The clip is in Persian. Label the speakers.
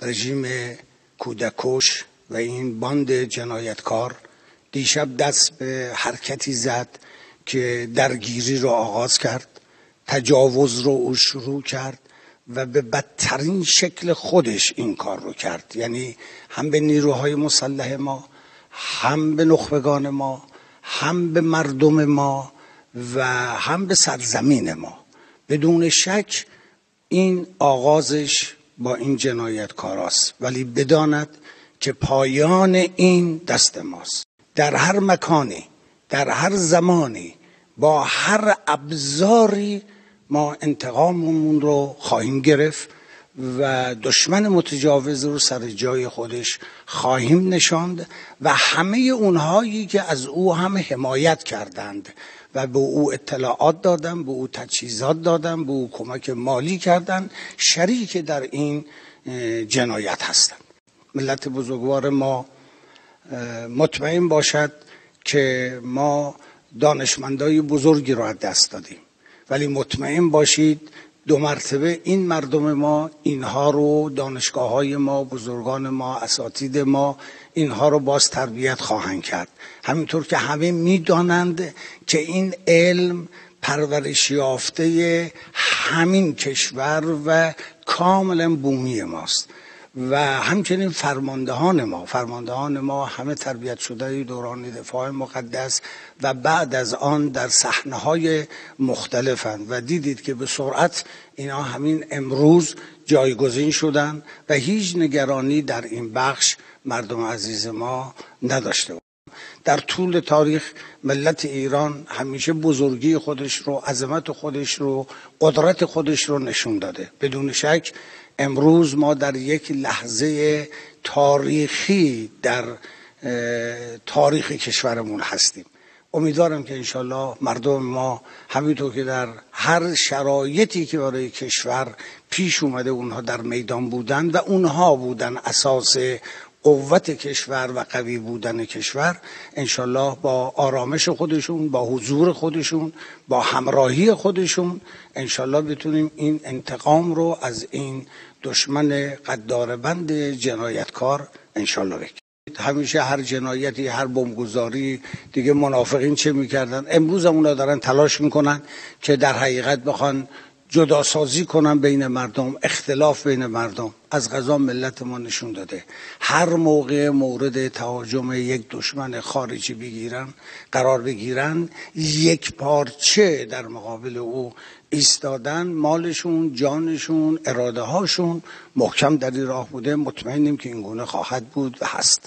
Speaker 1: رژیم کودککش و این باند جنایتکار دیشب دست به حرکتی زد که درگیری رو آغاز کرد، تجاوز رو او شروع کرد و به بدترین شکل خودش این کار رو کرد. یعنی هم به نیروهای مسلح ما، هم به نخبگان ما، هم به مردم ما و هم به سرزمین ما. بدون شک این آغازش با این جنایتکاراست، ولی بداند که پایان این دست ماست. در هر مکانی، در هر زمانی، با هر ابزاری ما انتقاممون رو خواهیم گرفت و دشمن متجاوز رو سر جای خودش خواهیم نشاند و همه اونهایی که از او هم حمایت کردند و به او اطلاعات دادن، به او تجهیزات دادن، به او کمک مالی کردند، شریک در این جنایت هستند. ملت بزرگوار ما مطمئن باشد که ما دانشمندای بزرگی رو از دست دادیم، ولی مطمئن باشید 2 مرتبه این مردم ما اینها رو، دانشگاه‌های ما، بزرگان ما، اساتید ما اینها رو باز تربیت خواهند کرد. همینطور که همه میدانند که این علم پرورش یافته همین کشور و کاملا بومی ماست و همچنین فرماندهان ما همه تربیت شده دوران دفاع مقدس و بعد از آن در صحنه‌های مختلفند و دیدید که به سرعت اینا همین امروز جایگزین شدن و هیچ نگرانی در این بخش مردم عزیز ما نداشته بود. در طول تاریخ ملت ایران همیشه بزرگی خودش رو، عظمت خودش رو، قدرت خودش رو نشون داده. بدون شک امروز ما در یک لحظه تاریخی در تاریخ کشورمون هستیم. امیدوارم که انشالله مردم ما همینطور که در هر شرایطی که برای کشور پیش اومده اونها در میدان بودن و اونها بودن اساس قوت کشور و قوی بودن کشور، انشالله با آرامش خودشون، با حضور خودشون، با همراهی خودشون انشالله بتونیم این انتقام رو از این دشمن قداربند جنایتکار انشالله بگیریم. همیشه هر جنایتی، هر بمبگذاری دیگه منافقین چه میکردن؟ امروز هم اونا دارن تلاش میکنن که در حقیقت بخوان جداسازی کنن بین مردم، اختلاف بین مردم. از قضا ملت ما نشون داده هر موقع مورد تهاجم یک دشمن خارجی قرار بگیرن، یک پارچه در مقابل او ایستادن، مالشون، جانشون، اراده هاشون محکم در این راه بوده. مطمئنیم که این گونه خواهد بود و هست.